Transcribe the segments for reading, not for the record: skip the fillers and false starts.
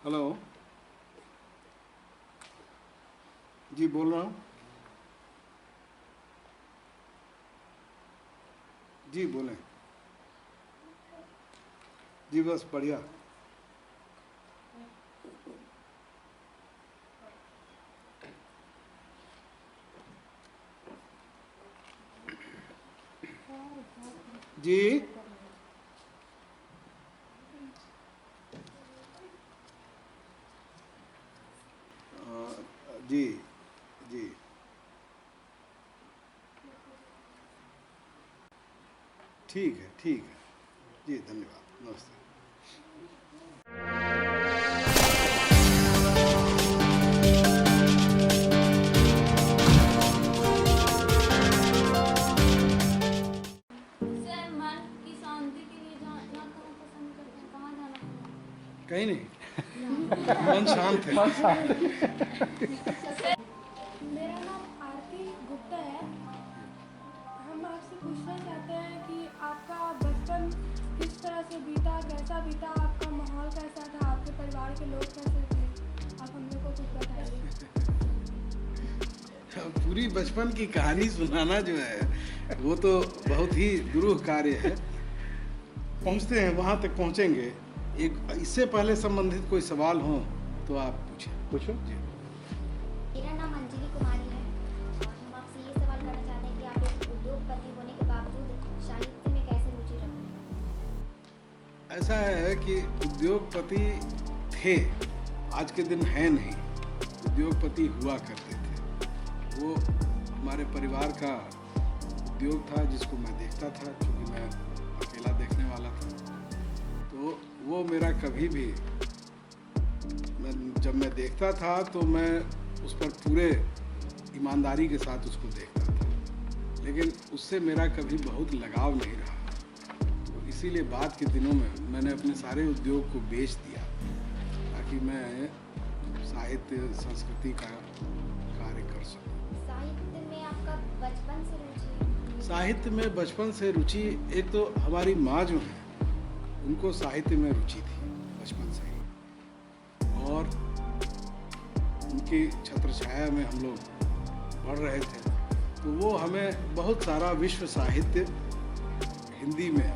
Hello जी, बोल रहा हूँ। जी बोलें। जी बस बढ़िया। जी जी जी ठीक है, ठीक है। जी धन्यवाद, नमस्ते। सर, मन की शांति के लिए जाना कहाँ पसंद करते हैं? कहाँ जाना पसंद? कहीं नहीं, मन शांत है। मेरा नाम आरती गुप्ता है। हम आपसे पूछना चाहते हैं कि आपका बचपन किस तरह से बीता, कैसा बीता, आपका माहौल कैसा था, आपके परिवार के लोग कैसे थे? आप हम लोग को कुछ बताइए। पूरी बचपन की कहानी सुनाना जो है वो तो बहुत ही दुरूह कार्य है। पहुंचते हैं, वहां तक पहुंचेंगे। एक इससे पहले संबंधित कोई सवाल हो तो आप पूछो जी। मेरा नाम अंजलि कुमारी है और हम आपसे ये सवाल करना चाहते हैं कि आप एक उद्योगपति होने के बावजूद साहित्य में कैसे रुचि रखते हैं? ऐसा है कि उद्योगपति थे, आज के दिन है नहीं। उद्योगपति हुआ करते थे। वो हमारे परिवार का उद्योग था जिसको मैं देखता था, क्योंकि मैं अकेला देखने वाला था। तो वो मेरा कभी भी, जब मैं देखता था तो मैं उस पर पूरे ईमानदारी के साथ उसको देखता था, लेकिन उससे मेरा कभी बहुत लगाव नहीं रहा। तो इसीलिए बाद के दिनों में मैंने अपने सारे उद्योग को बेच दिया ताकि मैं साहित्य संस्कृति का कार्य कर सकूं। साहित्य में आपका बचपन से रुचि? साहित्य में बचपन से रुचि, एक तो हमारी माँ जो है उनको साहित्य में रुचि थी बचपन से ही, और उनकी छत्र छाया में हम लोग पढ़ रहे थे। तो वो हमें बहुत सारा विश्व साहित्य हिंदी में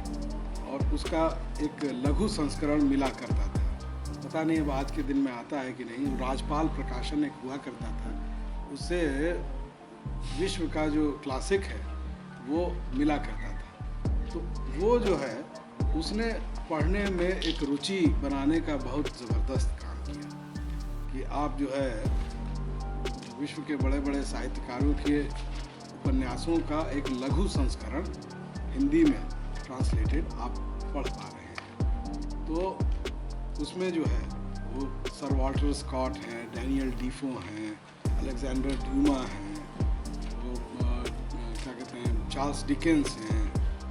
और उसका एक लघु संस्करण मिला करता था। पता नहीं अब आज के दिन में आता है कि नहीं। राजपाल प्रकाशन एक हुआ करता था, उससे विश्व का जो क्लासिक है वो मिला करता था। तो वो जो है उसने पढ़ने में एक रुचि बनाने का बहुत ज़बरदस्त काम किया कि आप जो है विश्व के बड़े बड़े साहित्यकारों के उपन्यासों का एक लघु संस्करण हिंदी में ट्रांसलेटेड आप पढ़ पा रहे हैं। तो उसमें जो है वो सर वाल्टर स्कॉट हैं, डैनियल डीफो हैं, अलेक्जेंडर ड्यूमा हैं, वो क्या कहते हैं, चार्ल्स डिकेंस हैं।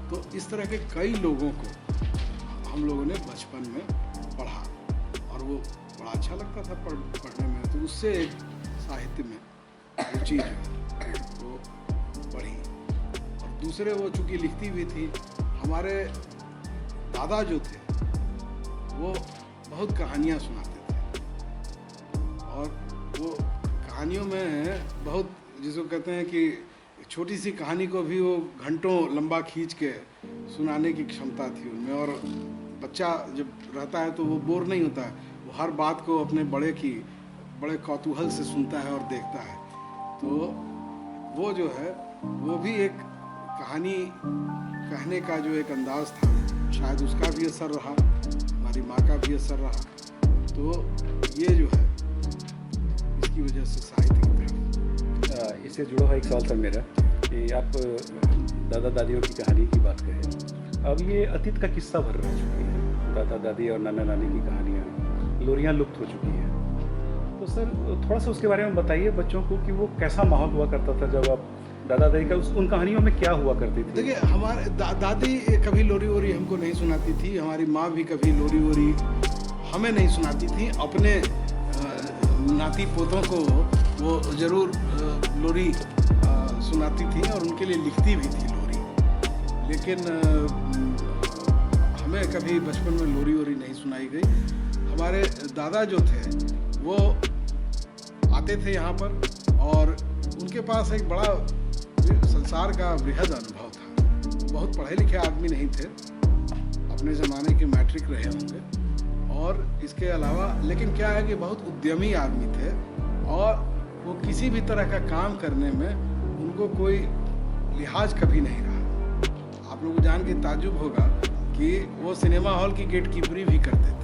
तो इस तरह के कई लोगों को हम लोगों ने बचपन में पढ़ा और वो बड़ा अच्छा लगता था पढ़ने में। तो उससे एक साहित्य में रुचि जो है वो बढ़ी। और दूसरे, वो चूँकि लिखती भी थी। हमारे दादा जो थे वो बहुत कहानियाँ सुनाते थे, और वो कहानियों में बहुत, जिसको कहते हैं कि छोटी सी कहानी को भी वो घंटों लंबा खींच के सुनाने की क्षमता थी उनमें। और बच्चा जब रहता है तो वो बोर नहीं होता है, वो हर बात को अपने बड़े कौतूहल से सुनता है और देखता है। तो वो जो है वो भी एक कहानी कहने का जो एक अंदाज था, शायद उसका भी असर रहा, हमारी माँ का भी असर रहा। तो ये जो है इसकी वजह से साहित्य की तरफ। इससे जुड़ा हुआ एक सवाल था मेरा कि आप दादा दादियों की कहानी की बात करें। अब ये अतीत का किस्सा भर रह चुकी है। दादा दादी और नाना नानी की कहानियाँ, लोरियाँ लुप्त हो चुकी हैं। तो सर थोड़ा सा उसके बारे में बताइए बच्चों को कि वो कैसा माहौल हुआ करता था जब आप दादा दादी का उन कहानियों में क्या हुआ करती थी? देखिए, हमारे दादी कभी लोरी वोरी हमको नहीं सुनाती थी। हमारी माँ भी कभी लोरी वोरी हमें नहीं सुनाती थी। अपने नाती पोतों को वो ज़रूर लोरी सुनाती थी और उनके लिए लिखती भी थी लोरी। लेकिन हमें कभी बचपन में लोरी वोरी नहीं सुनाई गई। हमारे दादा जो थे वो आते थे यहाँ पर और उनके पास एक बड़ा संसार का बृहद अनुभव था। बहुत पढ़े लिखे आदमी नहीं थे, अपने ज़माने के मैट्रिक रहे होंगे और इसके अलावा लेकिन क्या है कि बहुत उद्यमी आदमी थे और वो किसी भी तरह का काम करने में उनको कोई लिहाज कभी नहीं रहा। आप लोगों को जान के ताज्जुब होगा कि वो सिनेमा हॉल की गेट कीपरी भी करते थे,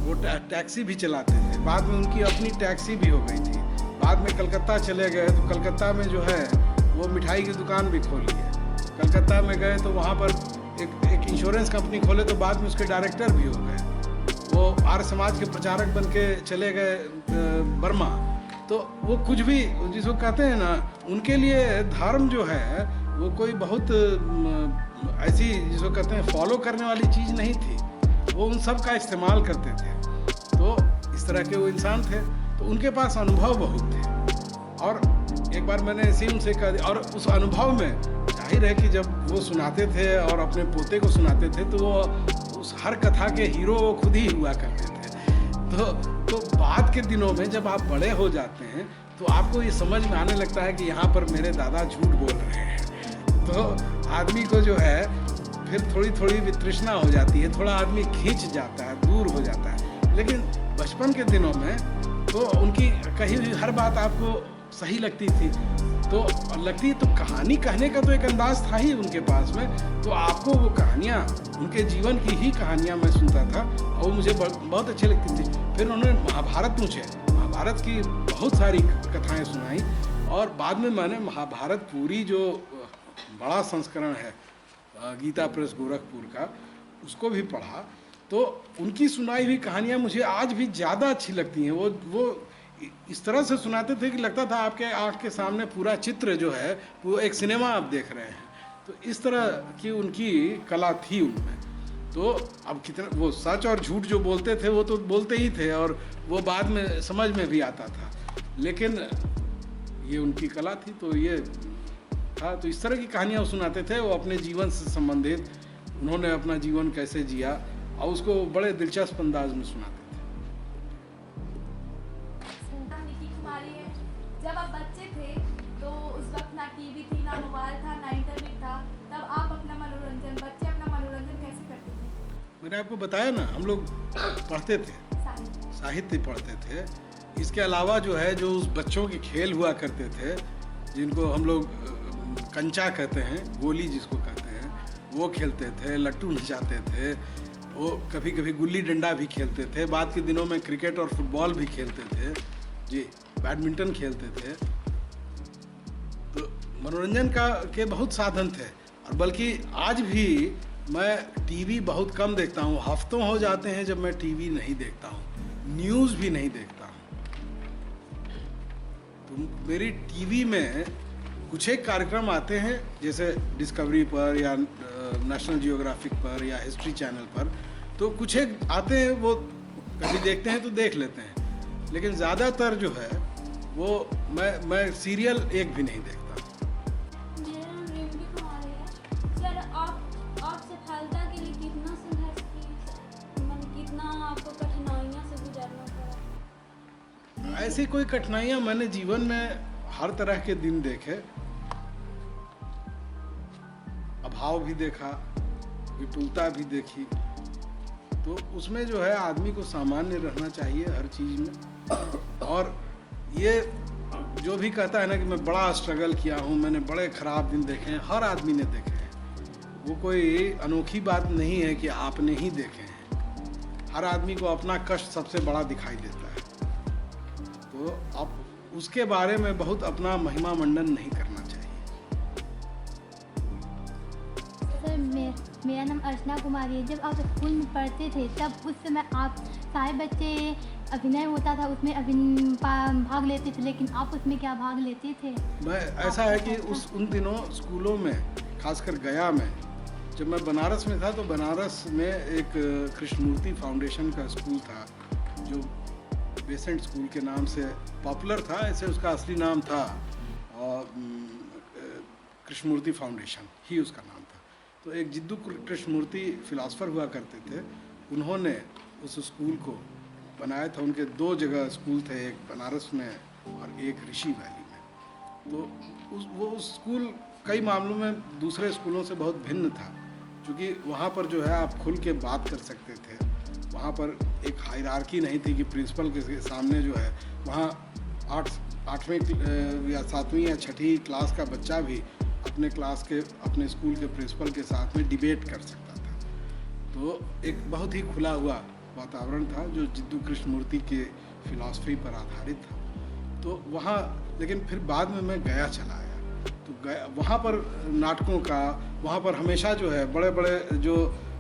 वो टैक्सी भी चलाते थे। बाद में उनकी अपनी टैक्सी भी हो गई थी। बाद में कलकत्ता चले गए तो कलकत्ता में जो है वो मिठाई की दुकान भी खोल ली है। कलकत्ता में गए तो वहाँ पर एक इंश्योरेंस कंपनी खोले तो बाद में उसके डायरेक्टर भी हो गए। वो आर्य समाज के प्रचारक बन के चले गए बर्मा। तो वो कुछ भी जिसको कहते हैं ना, उनके लिए धर्म जो है वो कोई बहुत ऐसी जिसको कहते हैं फॉलो करने वाली चीज़ नहीं थी। वो उन सब का इस्तेमाल करते थे। तो इस तरह के वो इंसान थे, तो उनके पास अनुभव बहुत थे। और एक बार मैंने ऐसे ही उनसे कहा, और उस अनुभव में जाहिर है कि जब वो सुनाते थे और अपने पोते को सुनाते थे तो वो उस हर कथा के हीरो वो खुद ही हुआ करते थे। तो बाद के दिनों में जब आप बड़े हो जाते हैं तो आपको ये समझ में आने लगता है कि यहाँ पर मेरे दादा झूठ बोल रहे हैं। तो आदमी को जो है फिर थोड़ी थोड़ी वितृष्णा हो जाती है, थोड़ा आदमी खींच जाता है, दूर हो जाता है। लेकिन बचपन के दिनों में तो उनकी कही हुई हर बात आपको सही लगती थी। तो कहानी कहने का तो एक अंदाज था ही उनके पास में। तो आपको वो कहानियाँ, उनके जीवन की ही कहानियाँ मैं सुनता था और वो मुझे बहुत अच्छी लगती थी। फिर उन्होंने महाभारत पूछे, महाभारत की बहुत सारी कथाएं सुनाई और बाद में मैंने महाभारत पूरी जो बड़ा संस्करण है गीता प्रेस गोरखपुर का, उसको भी पढ़ा। तो उनकी सुनाई हुई कहानियाँ मुझे आज भी ज़्यादा अच्छी लगती हैं। वो इस तरह से सुनाते थे कि लगता था आपके आँख के सामने पूरा चित्र जो है वो एक सिनेमा आप देख रहे हैं। तो इस तरह की उनकी कला थी उनमें। तो अब कितना वो सच और झूठ जो बोलते थे वो तो बोलते ही थे और वो बाद में समझ में भी आता था, लेकिन ये उनकी कला थी। तो ये था, तो इस तरह की कहानियाँ सुनाते थे। वो अपने जीवन से संबंधित उन्होंने अपना जीवन कैसे जिया और उसको बड़े दिलचस्प अंदाज में सुनाते थे। निकी कुमारी है। जब आप बच्चे थे तो उस वक्त ना टीवी थी, ना मोबाइल था, ना इंटरनेट था, तब आप अपना बच्चे अपना मनोरंजन कैसे करते थे? मैंने आपको बताया ना, हम लोग पढ़ते थे, साहित्य पढ़ते थे। इसके अलावा जो है जो उस बच्चों के खेल हुआ करते थे जिनको हम लोग कंचा कहते हैं, गोली जिसको कहते हैं, वो खेलते थे, लट्टू नचाते थे, वो कभी कभी गुल्ली डंडा भी खेलते थे। बाद के दिनों में क्रिकेट और फुटबॉल भी खेलते थे जी, बैडमिंटन खेलते थे। तो मनोरंजन के बहुत साधन थे। और बल्कि आज भी मैं टीवी बहुत कम देखता हूँ। हफ्तों हो जाते हैं जब मैं टीवी नहीं देखता हूँ, न्यूज़ भी नहीं देखता हूँ। तो मेरी टीवी में कुछ एक कार्यक्रम आते हैं जैसे डिस्कवरी पर या नेशनल जियोग्राफिक पर या हिस्ट्री चैनल पर, तो कुछ एक आते हैं, वो कभी देखते हैं तो देख लेते हैं। लेकिन ज़्यादातर जो है वो मैं सीरियल एक भी नहीं देखता। मेरा नाम रेवती कुमारी है। सर आप सफलता के लिए कितना संघर्ष किए, मतलब कितना आपको कठिनाइयों से गुजरना पड़ा? ऐसी कोई कठिनाइयाँ मैंने जीवन में हर तरह के दिन देखे, अभाव भी देखा, विपुलता भी देखी। तो उसमें जो है आदमी को सामान्य रहना चाहिए हर चीज़ में। और ये जो भी कहता है ना कि मैं बड़ा स्ट्रगल किया हूँ, मैंने बड़े ख़राब दिन देखे हैं, हर आदमी ने देखे हैं। वो कोई अनोखी बात नहीं है कि आपने ही देखे हैं। हर आदमी को अपना कष्ट सबसे बड़ा दिखाई देता है। तो आप उसके बारे में बहुत अपना महिमा मंडन नहीं करना चाहिए। सर मेरा नाम अर्चना कुमारी है। जब आप स्कूल में पढ़ते थे तब उस समय आप सारे बच्चे अभिनय होता था उसमें भाग लेते थे, लेकिन आप उसमें क्या भाग लेते थे? मैं ऐसा है कि उन दिनों स्कूलों में, खासकर गया में, जब मैं बनारस में था तो बनारस में एक कृष्णमूर्ति फाउंडेशन का स्कूल था जो बेसेंट स्कूल के नाम से पॉपुलर था। ऐसे उसका असली नाम था कृष्णमूर्ति फाउंडेशन ही उसका नाम था। तो एक जिद्दू कृष्णमूर्ति फिलासफर हुआ करते थे, उन्होंने उस स्कूल को बनाया था। उनके 2 जगह स्कूल थे, एक बनारस में और एक ऋषि वैली में। तो वो स्कूल कई मामलों में दूसरे स्कूलों से बहुत भिन्न था, क्योंकि वहाँ पर जो है आप खुल के बात कर सकते थे। वहाँ पर एक हायरार्की नहीं थी कि प्रिंसिपल के सामने जो है वहाँ 8वीं या 7वीं या 6ठी क्लास का बच्चा भी अपने क्लास के अपने स्कूल के प्रिंसिपल के साथ में डिबेट कर सकता था। तो एक बहुत ही खुला हुआ वातावरण था जो जिद्दू कृष्णमूर्ति के फिलॉसफी पर आधारित था। तो वहाँ, लेकिन फिर बाद में मैं गया चला आया, तो गया वहाँ पर नाटकों का, वहाँ पर हमेशा जो है बड़े बड़े जो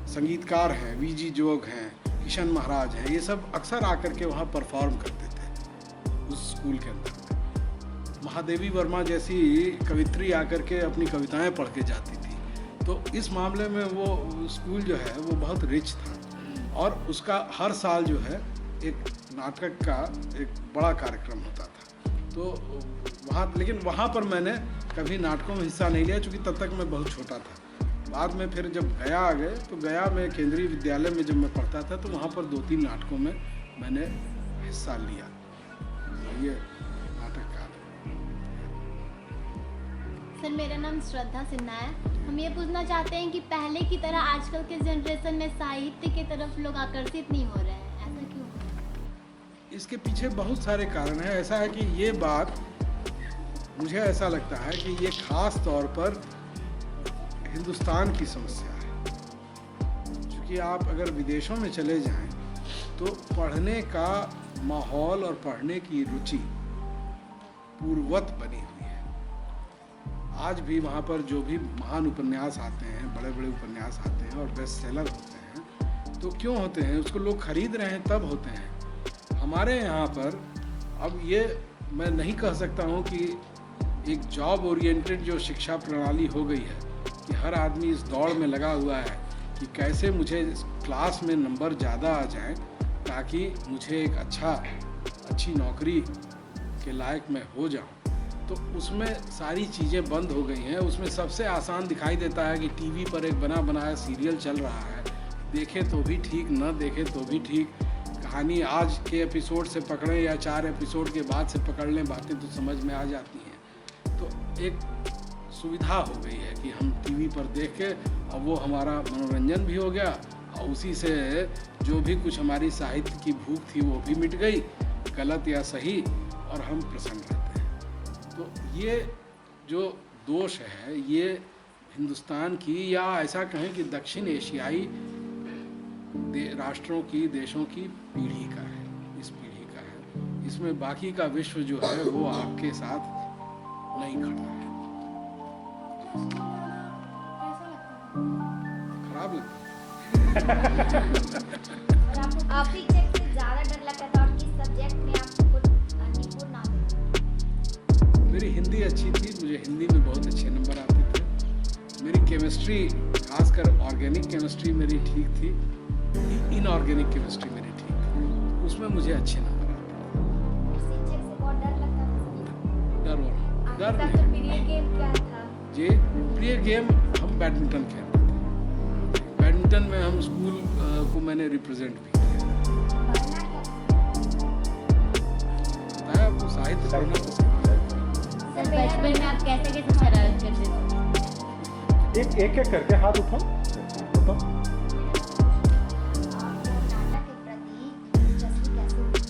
संगीतकार हैं, वीजी जोग हैं, किशन महाराज हैं, ये सब अक्सर आकर के वहाँ परफॉर्म करते थे उस स्कूल के अंदर। महादेवी वर्मा जैसी कवित्री आकर के अपनी कविताएं पढ़ के जाती थी। तो इस मामले में वो स्कूल जो है वो बहुत रिच था और उसका हर साल जो है एक नाटक का एक बड़ा कार्यक्रम होता था। तो वहाँ, लेकिन वहाँ पर मैंने कभी नाटकों में हिस्सा नहीं लिया, क्योंकि तब तक मैं बहुत छोटा था। बाद में फिर जब गया आ गए, तो गया में केंद्रीय विद्यालय में जब मैं पढ़ता था, तो वहाँ पर 2-3 नाटकों में मैंने हिस्सा लिया। ये नाटक का। सर, मेरा नाम श्रद्धा सिन्हा है। हम ये पूछना चाहते हैं कि पहले की तरह आजकल के जनरेशन में साहित्य की तरफ लोग आकर्षित नहीं हो रहे हैं, ऐसा क्यों हो रहा है? इसके पीछे बहुत सारे कारण हैं। ऐसा है कि ये बात, मुझे ऐसा लगता है कि ये खास तौर पर हिंदुस्तान की समस्या है। क्योंकि आप अगर विदेशों में चले जाएं तो पढ़ने का माहौल और पढ़ने की रुचि पूर्ववत बनी हुई है। आज भी वहाँ पर जो भी महान उपन्यास आते हैं, बड़े बड़े उपन्यास आते हैं और बेस्ट सेलर होते हैं, तो क्यों होते हैं? उसको लोग खरीद रहे हैं तब होते हैं। हमारे यहाँ पर अब ये मैं नहीं कह सकता हूँ कि एक जॉब ओरिएंटेड जो शिक्षा प्रणाली हो गई है कि हर आदमी इस दौड़ में लगा हुआ है कि कैसे मुझे क्लास में नंबर ज़्यादा आ जाए ताकि मुझे एक अच्छी नौकरी के लायक मैं हो जाऊं। तो उसमें सारी चीज़ें बंद हो गई हैं। उसमें सबसे आसान दिखाई देता है कि टीवी पर एक बना बनाया सीरियल चल रहा है, देखे तो भी ठीक, न देखे तो भी ठीक। कहानी आज के एपिसोड से पकड़ें या 4 एपिसोड के बाद से पकड़ लें, बातें तो समझ में आ जाती हैं। तो एक सुविधा हो गई है कि हम टीवी पर देख के, और वो हमारा मनोरंजन भी हो गया और उसी से जो भी कुछ हमारी साहित्य की भूख थी वो भी मिट गई, गलत या सही, और हम प्रसन्न रहते हैं। तो ये जो दोष है ये हिंदुस्तान की, या ऐसा कहें कि दक्षिण एशियाई राष्ट्रों की, देशों की पीढ़ी का है, इस पीढ़ी का है। इसमें बाकी का विश्व जो है वो आपके साथ नहीं खड़ा है। खराब लगता है। और आपको काफी सब्जेक्ट से ज़्यादा डर लगता था, और किस सब्जेक्ट में आपको निपुण ना थे? मेरी हिंदी अच्छी थी, मुझे हिंदी में बहुत अच्छे नंबर आते थे। मेरी केमिस्ट्री, खासकर ऑर्गेनिक केमिस्ट्री मेरी ठीक थी, इनऑर्गेनिक केमिस्ट्री मेरी ठीक थी, उसमें मुझे अच्छे नंबर आते थे। शिक्षक से बहुत डर लगता था। डर आपका नहीं। सबसे प्रिय गेम क्या था? जी, प्रिय गेम हम बैडमिंटन खेलते थे। बैडमिंटन में हम स्कूल को मैंने रिप्रेजेंट भी किया। पढ़ना क्या? बताया आपको, साहित्य पढ़ना पसंद है। सर, बचपन में आप कैसे कैसे शरारत करते थे? एक एक करके हाथ उठाओ। आपको नाटक के प्रति दिलचस्पी कैसे हुई?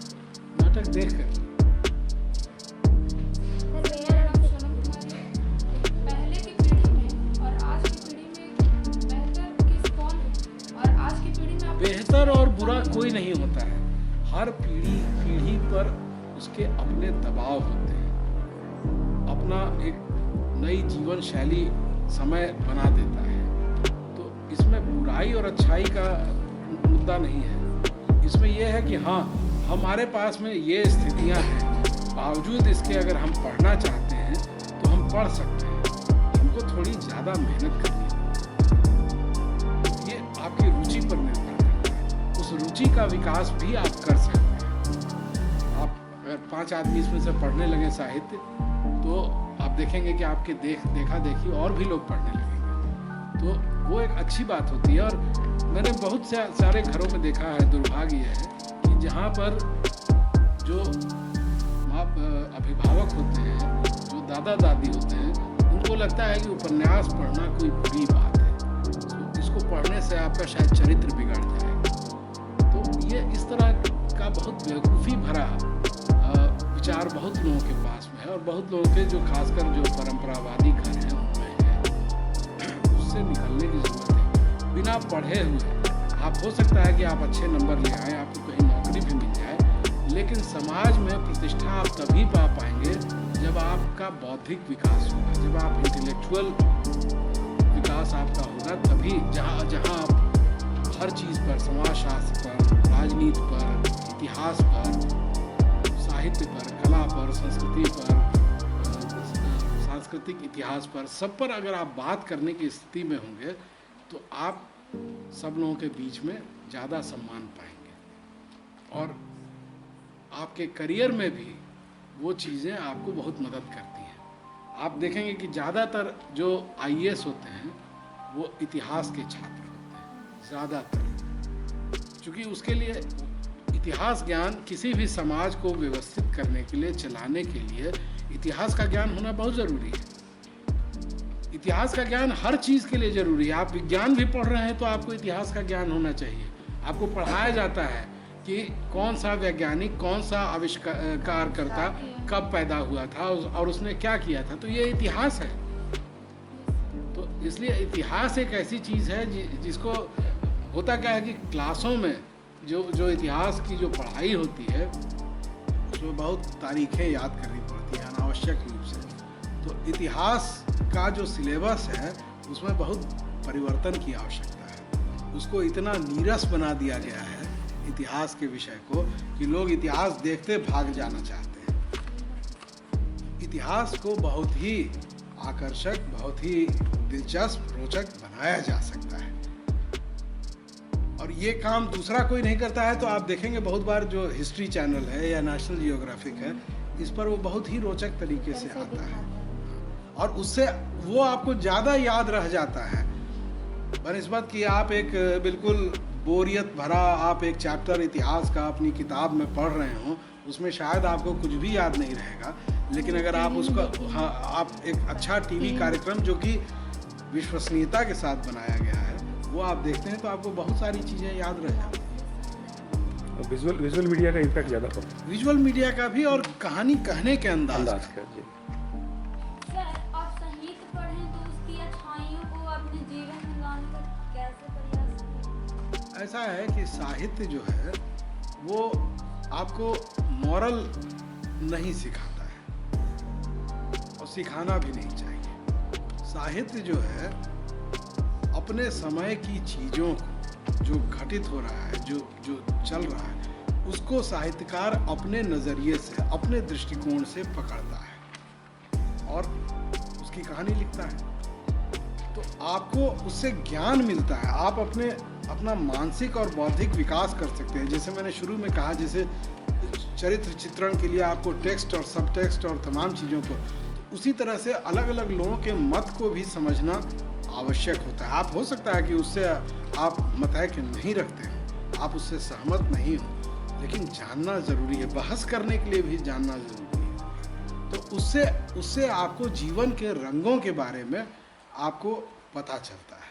नाटक देख कर। मेरा नाम सोनम कुमारी है। पहले की पीढ़ी में और आज की पीढ़ी में बेहतर किस कौन है, और आज की पीढ़ी में आप बेहतर और बुरा कोई नहीं होता है। हर पीढ़ी पर उसके अपने दबाव होते हैं, अपना एक नई जीवन शैली समय बना देता है। तो इसमें बुराई और अच्छाई का मुद्दा नहीं है। इसमें यह है कि हाँ, हमारे पास में ये स्थितियाँ हैं, बावजूद इसके अगर हम पढ़ना चाहते हैं तो हम पढ़ सकते हैं। हमको थोड़ी ज़्यादा मेहनत करनी है। ये आपकी रुचि पर निर्भर करता है। उस रुचि का विकास भी आप कर सकते हैं। आप अगर 5 आदमी इसमें से पढ़ने लगे साहित्य, तो आप देखेंगे कि आपके देखा देखी और भी लोग पढ़ने लगेंगे। तो वो एक अच्छी बात होती है। और मैंने बहुत से सारे घरों में देखा है, दुर्भाग्य है कि जहाँ पर जो अभिभावक होते हैं, जो दादा दादी होते हैं, उनको लगता है कि उपन्यास पढ़ना कोई बुरी बात है, तो इसको पढ़ने से आपका शायद चरित्र बिगड़ जाएगा। तो ये इस तरह का बहुत बेवकूफ़ी भरा विचार बहुत लोगों के पास में है, और बहुत लोगों के जो खासकर जो परंपरावादी घर हैं उनमें है। उससे निकलने की ज़रूरत है। बिना पढ़े हुए आप हो सकता है कि आप अच्छे नंबर ले आए, आपको कहीं नौकरी भी मिल जाए, लेकिन समाज में प्रतिष्ठा आप तभी पा पाएंगे जब आपका बौद्धिक विकास होगा, जब आप इंटेलेक्चुअल विकास आपका होगा। तभी जहाँ जहाँ आप हर चीज़ पर, समाजशास्त्र पर, राजनीति पर, इतिहास पर, साहित्य पर, कला पर, संस्कृति पर, सांस्कृतिक इतिहास पर, सब पर अगर आप बात करने की स्थिति में होंगे तो आप सब लोगों के बीच में ज़्यादा सम्मान पाएंगे, और आपके करियर में भी वो चीज़ें आपको बहुत मदद करती हैं। आप देखेंगे कि ज़्यादातर जो IAS होते हैं वो इतिहास के छात्र होते हैं ज़्यादातर, क्योंकि उसके लिए इतिहास ज्ञान किसी भी समाज को व्यवस्थित करने के लिए, चलाने के लिए इतिहास का ज्ञान होना बहुत ज़रूरी है। इतिहास का ज्ञान हर चीज़ के लिए ज़रूरी है। आप विज्ञान भी पढ़ रहे हैं तो आपको इतिहास का ज्ञान होना चाहिए। आपको पढ़ाया जाता है कि कौन सा वैज्ञानिक, कौन सा आविष्कारकर्ता कब पैदा हुआ था और उसने क्या किया था, तो ये इतिहास है। तो इसलिए इतिहास एक ऐसी चीज़ है जिसको होता क्या है कि क्लासों में जो इतिहास की जो पढ़ाई होती है उसमें बहुत तारीखें याद करनी पड़ती हैं अनावश्यक रूप से। तो इतिहास का जो सिलेबस है उसमें बहुत परिवर्तन की आवश्यकता है। उसको इतना नीरस बना दिया गया है इतिहास के विषय को कि लोग इतिहास देखते भाग जाना चाहते हैं। इतिहास को बहुत ही आकर्षक, बहुत ही दिलचस्प, रोचक बनाया जा सकता है, और ये काम दूसरा कोई नहीं करता है। तो आप देखेंगे बहुत बार जो हिस्ट्री चैनल है या नेशनल जियोग्राफिक है, इस पर वो बहुत ही रोचक तरीके से आता है, और उससे वो आपको ज़्यादा याद रह जाता है बनिस्बत कि आप एक बिल्कुल बोरियत भरा आप एक चैप्टर इतिहास का अपनी किताब में पढ़ रहे हो, उसमें शायद आपको कुछ भी याद नहीं रहेगा। लेकिन अगर आप उसका आप एक अच्छा टीवी कार्यक्रम जो कि विश्वसनीयता के साथ बनाया गया है वो आप देखते हैं तो आपको बहुत सारी चीज़ें याद रह जाती हैं। विजुअल मीडिया का इम्पैक्ट ज़्यादा पड़ता है। विजुअल मीडिया का भी, और कहानी कहने के अंदाज का। जी। सर, आप साहित्य पढ़ें तो उसकी अच्छाइयों को अपने जीवन में लाने का कैसे प्रयास करें? ऐसा है कि साहित्य जो है वो आपको मॉरल नहीं सिखाता है, और सिखाना भी नहीं चाहिए। साहित्य जो है अपने समय की चीज़ों को, जो घटित हो रहा है, जो चल रहा है, उसको साहित्यकार अपने नज़रिए से, अपने दृष्टिकोण से पकड़ता है और उसकी कहानी लिखता है। तो आपको उससे ज्ञान मिलता है, आप अपना मानसिक और बौद्धिक विकास कर सकते हैं। जैसे मैंने शुरू में कहा, जैसे चरित्र चित्रण के लिए आपको टेक्स्ट और सब टेक्स्ट और तमाम चीज़ों को, तो उसी तरह से अलग अलग लोगों के मत को भी समझना आवश्यक होता है। आप हो सकता है कि उससे आप मतैक्य नहीं रखते हो, आप उससे सहमत नहीं हो, लेकिन जानना ज़रूरी है, बहस करने के लिए भी जानना ज़रूरी है। तो उससे आपको जीवन के रंगों के बारे में आपको पता चलता है,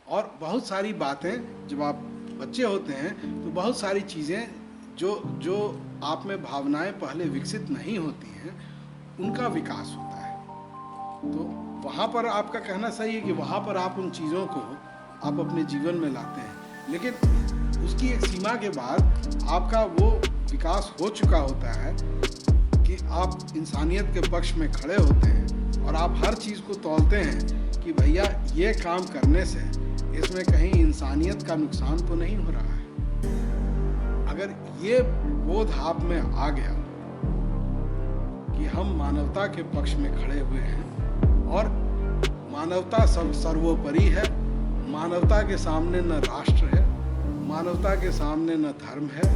और बहुत सारी बातें, जब आप बच्चे होते हैं तो बहुत सारी चीज़ें जो आप में भावनाएं पहले विकसित नहीं होती हैं, उनका विकास होता है। तो वहाँ पर आपका कहना सही है कि वहाँ पर आप उन चीज़ों को आप अपने जीवन में लाते हैं, लेकिन उसकी एक सीमा के बाद आपका वो विकास हो चुका होता है कि आप इंसानियत के पक्ष में खड़े होते हैं, और आप हर चीज़ को तौलते हैं कि भैया ये काम करने से इसमें कहीं इंसानियत का नुकसान तो नहीं हो रहा है। अगर ये बोध आप में आ गया कि हम मानवता के पक्ष में खड़े हुए हैं और मानवता सर्वोपरि है, मानवता के सामने न राष्ट्र है, मानवता के सामने न धर्म है,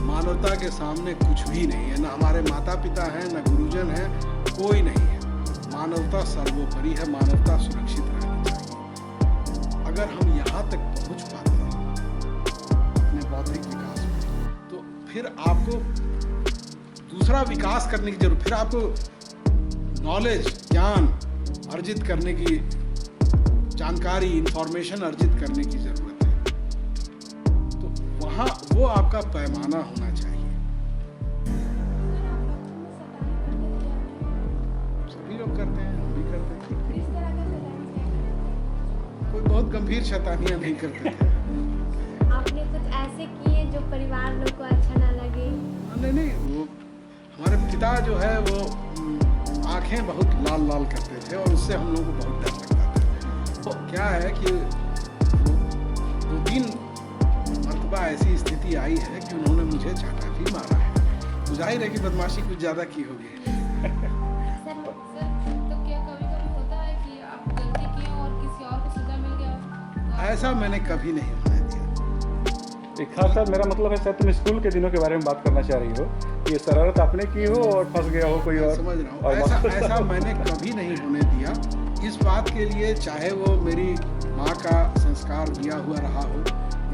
मानवता के सामने कुछ भी नहीं है, न हमारे माता पिता हैं, न गुरुजन हैं, कोई नहीं है। मानवता सर्वोपरि है, मानवता सुरक्षित रहनी चाहिए। अगर हम यहाँ तक पहुँच पाते हैं अपने बौद्धिक विकास में, तो फिर आपको दूसरा विकास करने की जरूरत, फिर आपको नॉलेज, ज्ञान अर्जित करने की, जानकारी, इंफॉर्मेशन अर्जित करने की जरूरत है। तो वहाँ वो आपका पैमाना होना चाहिए। सभी लोग करते हैं, हम भी करते हैं। किस तरह का सताने? कोई बहुत गंभीर शैतानियां नहीं करते थे। आपने कुछ ऐसे किए जो परिवार लोग को अच्छा ना लगे? नहीं नहीं, वो हमारे पिता जो है वो आंखें बहुत लाल लाल करते थे और उससे हम लोगों को बहुत डर लगता था। तो क्या है कि 2-3 मरतबा ऐसी स्थिति आई है कि उन्होंने मुझे चाटा भी मारा है। तो जाहिर है कि बदमाशी कुछ ज़्यादा की होगी। सर, तो क्या कभी-कभी होता है कि आप गलती किए और किसी और को सजा मिल गया? ऐसा मैंने कभी नहीं होने दिया। एक खास साहब, मेरा मतलब है शायद तुम स्कूल के दिनों के बारे में बात करना चाह रही हो, ये शरारत आपने की हो और फंस गया हो कोई और। समझ रहा हूँ, और ऐसा मैंने कभी नहीं होने दिया। इस बात के लिए चाहे वो मेरी माँ का संस्कार दिया हुआ रहा हो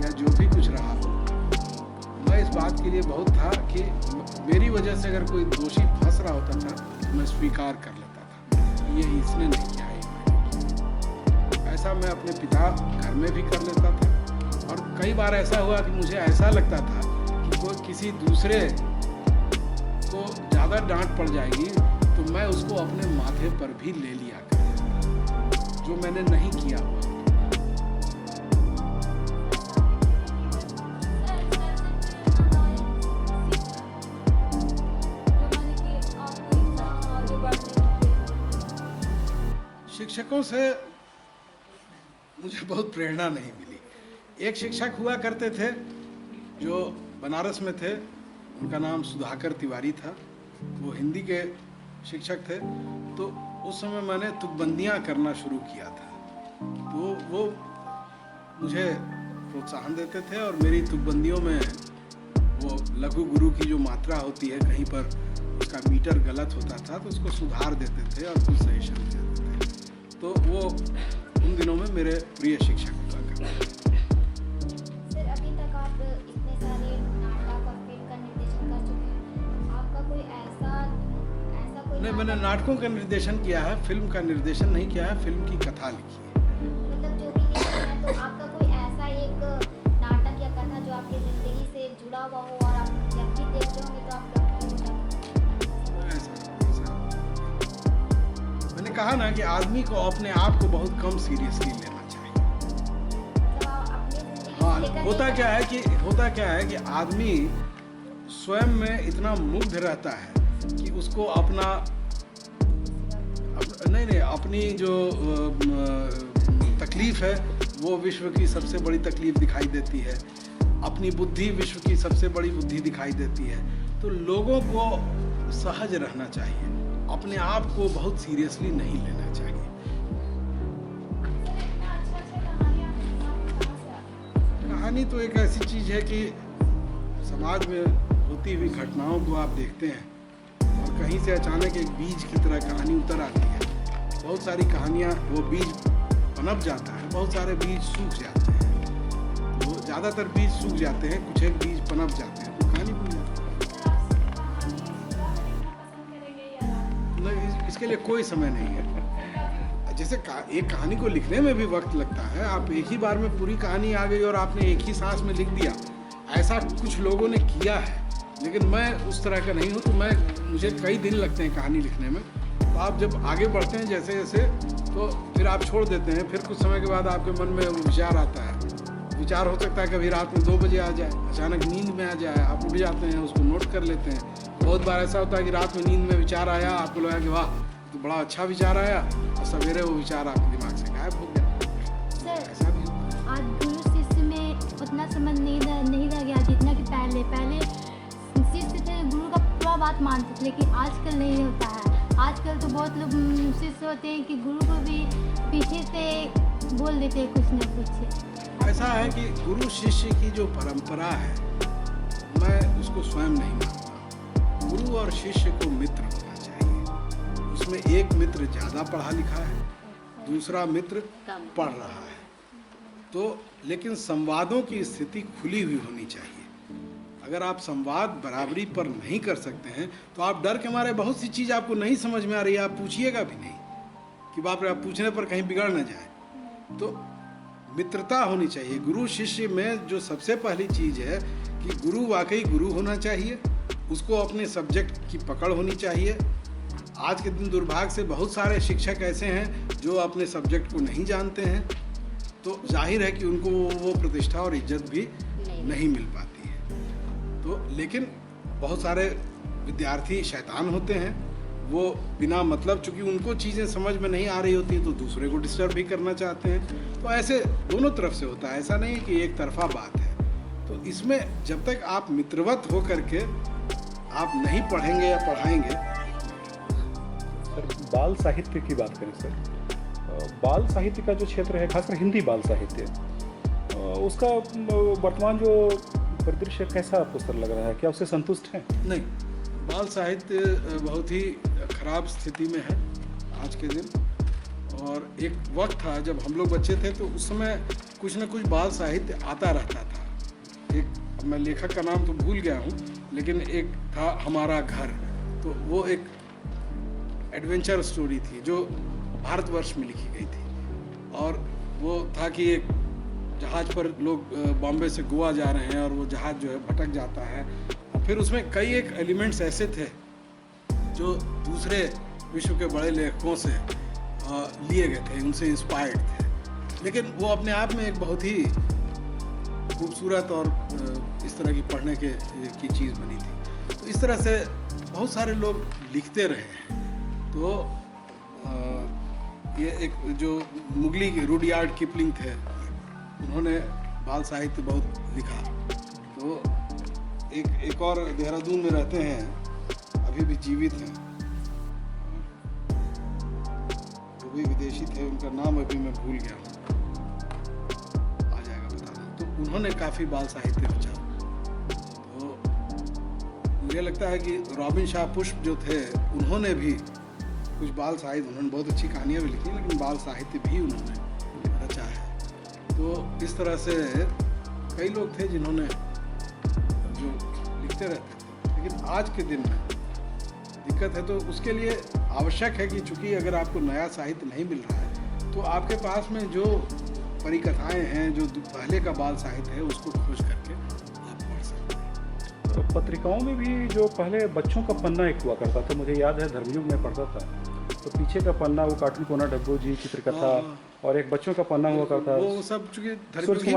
या जो भी कुछ रहा हो, मैं इस बात के लिए बहुत था कि मेरी वजह से अगर कोई दोषी फंस रहा होता था तो मैं स्वीकार कर लेता था, ये इसने नहीं किया है, मैंने किया। ऐसा मैं अपने पिता घर में भी कर लेता था। और कई बार ऐसा हुआ कि मुझे ऐसा लगता था कि कोई किसी दूसरे को ज़्यादा डांट पड़ जाएगी तो मैं उसको अपने माथे पर भी ले लिया करता, जो मैंने नहीं किया हुआ। शिक्षकों से मुझे बहुत प्रेरणा नहीं मिली। एक शिक्षक हुआ करते थे जो बनारस में थे, उनका नाम सुधाकर तिवारी था। वो हिंदी के शिक्षक थे। तो उस समय मैंने तुकबंदियाँ करना शुरू किया था। तो वो मुझे प्रोत्साहन देते थे और मेरी तुकबंदियों में वो लघु गुरु की जो मात्रा होती है, कहीं पर उसका मीटर गलत होता था तो उसको सुधार देते थे और कुछ सजेशन देते थे। तो वो उन दिनों में मेरे प्रिय शिक्षक हुआ करते थे। सर, अभी तक आप इतने सारे नाटक और फिल्म का निर्देशन कर चुके हैं, आपका कोई ऐसा कोई नहीं, मैंने नाटकों का निर्देशन किया है, फिल्म का निर्देशन नहीं किया है। फिल्म की कथा लिखी है। मतलब जो भी लिखते हैं, तो आपका कोई ऐसा एक नाटक या कथा जो आपकी जिंदगी से जुड़ा हुआ हो और आप जब भी देखते होंगे तो आप मैंने कहा ना कि आदमी को अपने आप को बहुत कम सीरियसली लेना चाहिए। हाँ, होता क्या है कि आदमी स्वयं में इतना मुग्ध रहता है कि उसको अपनी जो तकलीफ है वो विश्व की सबसे बड़ी तकलीफ दिखाई देती है। अपनी बुद्धि विश्व की सबसे बड़ी बुद्धि दिखाई देती है। तो लोगों को सहज रहना चाहिए, अपने आप को बहुत सीरियसली नहीं लेना चाहिए। कहानी तो एक ऐसी चीज़ है कि समाज में होती हुई घटनाओं को आप देखते हैं और कहीं से अचानक एक बीज की तरह कहानी उतर आती है। बहुत सारी कहानियाँ वो बीज पनप जाता है, बहुत सारे बीज सूख जाते हैं। तो ज़्यादातर बीज सूख जाते हैं, कुछ एक बीज पनप जाते हैं तो कहानी बन जाती है। नहीं, इसके लिए कोई समय नहीं है। जैसे एक कहानी को लिखने में भी वक्त लगता है। आप एक ही बार में पूरी कहानी आ गई और आपने एक ही सांस में लिख दिया, ऐसा कुछ लोगों ने किया है, लेकिन मैं उस तरह का नहीं हूँ। तो मुझे कई दिन लगते हैं कहानी लिखने में। तो आप जब आगे बढ़ते हैं जैसे जैसे, तो फिर आप छोड़ देते हैं। फिर कुछ समय के बाद आपके मन में वो विचार आता है। विचार हो सकता है कभी रात में 2 बजे आ जाए, अचानक नींद में आ जाए, आप उठ जाते हैं, उसको नोट कर लेते हैं। बहुत बार ऐसा होता है कि रात में नींद में विचार आया, आपको लगा कि वाह तो बड़ा अच्छा विचार आया, और सवेरे वो विचार आपके दिमाग से गायब हो गया। सर, ऐसा भी होता है। आज गुरु शिष्य में उतना समझ नहीं रह गया जितना कि पहले शिष्य थे, गुरु का पूरा बात मानते थे, लेकिन आजकल नहीं होता है। आजकल तो बहुत लोग शिष्य होते हैं कि गुरु को भी पीछे से बोल देते हैं कुछ न कुछ। ऐसा है कि गुरु शिष्य की जो परंपरा है, मैं उसको स्वयं नहीं मानता। गुरु और शिष्य को मित्र होना चाहिए। उसमें एक मित्र ज़्यादा पढ़ा लिखा है, दूसरा मित्र पढ़ रहा है। तो लेकिन संवादों की स्थिति खुली हुई होनी चाहिए। अगर आप संवाद बराबरी पर नहीं कर सकते हैं तो आप डर के मारे बहुत सी चीज़ आपको नहीं समझ में आ रही है, आप पूछिएगा भी नहीं कि बाप रे, आप पूछने पर कहीं बिगड़ ना जाए। तो मित्रता होनी चाहिए। गुरु शिष्य में जो सबसे पहली चीज़ है कि गुरु वाकई गुरु होना चाहिए, उसको अपने सब्जेक्ट की पकड़ होनी चाहिए। आज के दिन दुर्भाग्य से बहुत सारे शिक्षक ऐसे हैं जो अपने सब्जेक्ट को नहीं जानते हैं, तो जाहिर है कि उनको वो प्रतिष्ठा और इज्जत भी नहीं मिल पाती है। तो लेकिन बहुत सारे विद्यार्थी शैतान होते हैं, वो बिना मतलब, चूँकि उनको चीज़ें समझ में नहीं आ रही होती तो दूसरे को डिस्टर्ब भी करना चाहते हैं। तो ऐसे दोनों तरफ से होता है, ऐसा नहीं है कि एक तरफा बात है। तो इसमें जब तक आप मित्रवत हो करके आप नहीं पढ़ेंगे या पढ़ाएंगे। सर, बाल साहित्य की बात करें सर, बाल साहित्य का जो क्षेत्र है, खासकर हिंदी बाल साहित्य, उसका वर्तमान जो परिदृश्य कैसा आपको सर लग रहा है? क्या उससे संतुष्ट हैं? नहीं, बाल साहित्य बहुत ही खराब स्थिति में है आज के दिन। और एक वक्त था जब हम लोग बच्चे थे तो उस समय कुछ न कुछ बाल साहित्य आता रहता था। एक, मैं लेखक का नाम तो भूल गया हूँ, लेकिन एक था हमारा घर, तो वो एक एडवेंचर स्टोरी थी जो भारतवर्ष में लिखी गई थी। और वो था कि एक जहाज़ पर लोग बॉम्बे से गोवा जा रहे हैं और वो जहाज़ जो है भटक जाता है। फिर उसमें कई एक एलिमेंट्स ऐसे थे जो दूसरे विश्व के बड़े लेखकों से लिए गए थे, उनसे इंस्पायर्ड थे। लेकिन वो अपने आप में एक बहुत ही खूबसूरत और इस तरह की पढ़ने की चीज़ बनी थी। तो इस तरह से बहुत सारे लोग लिखते रहे हैं। तो ये एक जो मुगली रुडयार्ड किपलिंग थे, उन्होंने बाल साहित्य बहुत लिखा। तो एक और देहरादून में रहते हैं, अभी भी जीवित हैं, वो भी विदेशी थे, उनका नाम अभी मैं भूल गया हूँ, आ जाएगा बता दूँ। तो उन्होंने काफ़ी बाल साहित्य रचा। तो मुझे लगता है कि रॉबिन शाह पुष्प जो थे, उन्होंने भी कुछ बाल साहित्य, उन्होंने बहुत अच्छी कहानियाँ भी लिखी, लेकिन बाल साहित्य भी उन्होंने रचा है। तो इस तरह से कई लोग थे जिन्होंने जो लिखते रहते थे। लेकिन आज के दिन में दिक्कत है, तो उसके लिए आवश्यक है कि चूंकि अगर आपको नया साहित्य नहीं मिल रहा है तो आपके पास में जो परिकथाएं हैं, जो पहले का बाल साहित्य है, उसको खोज करके आप पढ़ सकते हैं। तो पत्रिकाओं में भी जो पहले बच्चों का पन्ना एक हुआ करता था, मुझे याद है धर्मयुग में पढ़ता था, तो पीछे का पन्ना वो कार्टून कोना डब्बू जी चित्रकथा और एक बच्चों का पन्ना हुआ करता। वो सब चूंकि सूर्य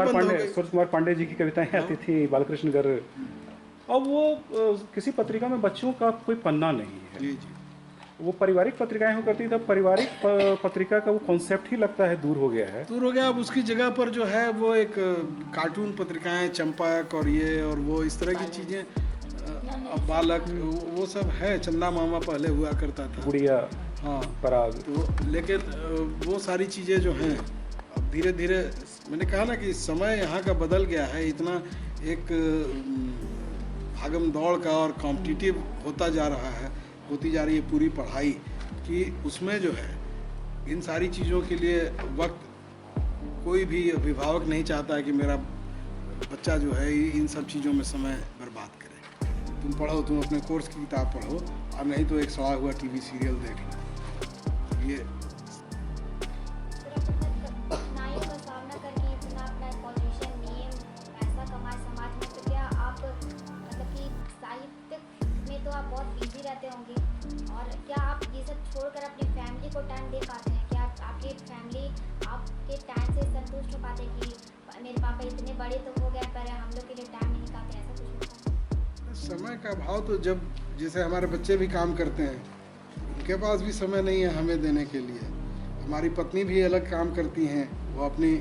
कुमार पांडे जी की कविताएं आती थी, बालकृष्ण गर। अब वो किसी पत्रिका में बच्चों का कोई पन्ना नहीं है। जी जी, वो पारिवारिक पत्रिकाएं हो करती थी, पारिवारिक पत्रिका का वो कॉन्सेप्ट ही लगता है दूर हो गया है। दूर हो गया। अब उसकी जगह पर जो है वो एक कार्टून पत्रिकाएं, चंपक और ये और वो इस तरह की चीज़ें, बालक, वो सब है। चंदा मामा पहले हुआ करता था, गुड़िया, हाँ, पराग। तो लेकिन वो सारी चीज़ें जो हैं अब धीरे धीरे, मैंने कहा ना कि समय यहाँ का बदल गया है, इतना एक भागम दौड़ का और कॉम्पिटिटिव होती जा रही है पूरी पढ़ाई, कि उसमें जो है इन सारी चीज़ों के लिए वक्त कोई भी अभिभावक नहीं चाहता है कि मेरा बच्चा जो है इन सब चीज़ों में समय बर्बाद करे। तुम पढ़ो, तुम अपने कोर्स की किताब पढ़ो, और नहीं तो एक सड़ा हुआ टीवी सीरियल देख लो। ये कठिनाइयों का सामना करके इतना अपना पोजीशन, नेम, पैसा कमाए समाज में, तो क्या आप मतलब कि साहित्य में तो आप बहुत बिजी रहते होंगे, और क्या आप ये सब छोड़कर अपनी फैमिली को टाइम दे पाते हैं? क्या आपकी फैमिली आपके टाइम से संतुष्ट हो पाते हैं कि मेरे पापा इतने बड़े तो हो गए पर हम लोग के लिए टाइम नहीं निकालते, ऐसा कुछ होता है? समय का अभाव, तो जब जैसे हमारे बच्चे भी काम करते हैं, उनके पास भी समय नहीं है हमें देने के लिए। हमारी पत्नी भी अलग काम करती हैं, वो अपनी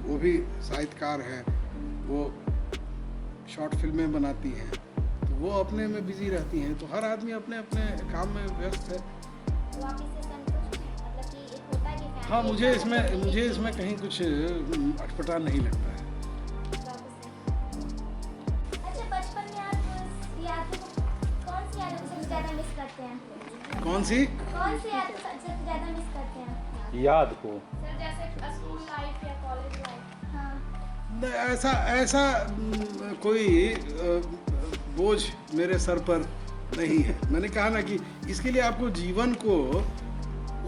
वो भी साहित्यकार हैं, वो शॉर्ट फिल्में बनाती हैं, तो वो अपने में बिजी रहती हैं। तो हर आदमी अपने अपने काम में व्यस्त है। तो आप इससे संतुष्ट हैं? मतलब कि एक होता है कि हाँ, मुझे इसमें कहीं कुछ अटपटा नहीं लगता है। अच्छा, बचपन में आप कौन सी यादों को सबसे ज़्यादा मिस करते हैं? कौन सी याद सबसे ज़्यादा मिस करते हैं? याद को। सर जैसे स्कूल लाइफ या कॉलेज लाइफ। हाँ नहीं, ऐसा कोई बोझ मेरे सर पर नहीं है। मैंने कहा ना कि इसके लिए आपको जीवन को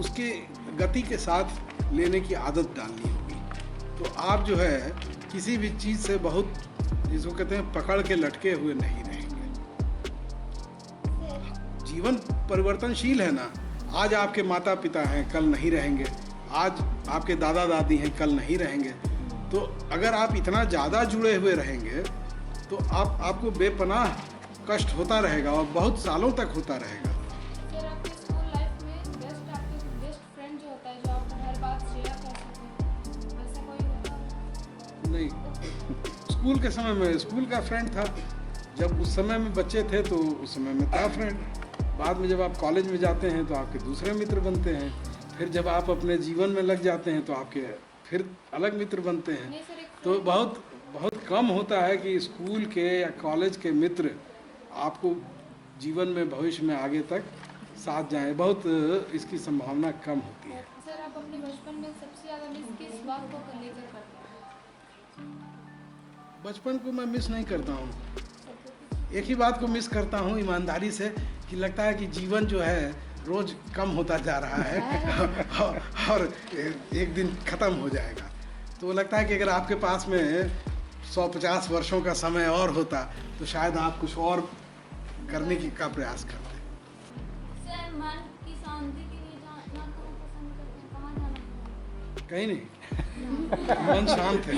उसके गति के साथ लेने की आदत डालनी होगी। तो आप जो है किसी भी चीज़ से बहुत, जिसको कहते हैं, पकड़ के लटके हुए नहीं रहेंगे। जीवन परिवर्तनशील है ना। आज आपके माता पिता हैं, कल नहीं रहेंगे। आज आपके दादा दादी हैं, कल नहीं रहेंगे। तो अगर आप इतना ज़्यादा जुड़े हुए रहेंगे तो आपको बेपनाह कष्ट होता रहेगा और बहुत सालों तक होता रहेगा। सर आपके स्कूल लाइफ में आपके बेस्ट फ्रेंड जो होता है, जो आप हर बात शेयर कर सकते हैं, वैसा कोई होता है? नहीं, स्कूल के समय में स्कूल का फ्रेंड था। जब उस समय में बच्चे थे तो उस समय में था फ्रेंड। बाद में जब आप कॉलेज में जाते हैं तो आपके दूसरे मित्र बनते हैं। फिर जब आप अपने जीवन में लग जाते हैं तो आपके फिर अलग मित्र बनते हैं। नहीं सर, एक तो बहुत बहुत कम होता है कि स्कूल के या कॉलेज के मित्र आपको जीवन में, भविष्य में आगे तक साथ जाएं। बहुत इसकी संभावना कम होती है। सर आप अपने बचपन में सबसे ज़्यादा मिस किस बात को लेकर करते हैं? बचपन को मैं मिस नहीं करता हूँ। एक ही बात को मिस करता हूँ ईमानदारी से, कि लगता है कि जीवन जो है रोज़ कम होता जा रहा है और एक दिन ख़त्म हो जाएगा। तो लगता है कि अगर आपके पास में 150 वर्षों का समय और होता तो शायद आप कुछ और करने का प्रयास करते। सर मन की शांति के लिए जाना कहाँ पसंद करते हैं, कहाँ जाना पसंद कहीं नहीं, मन शांत है।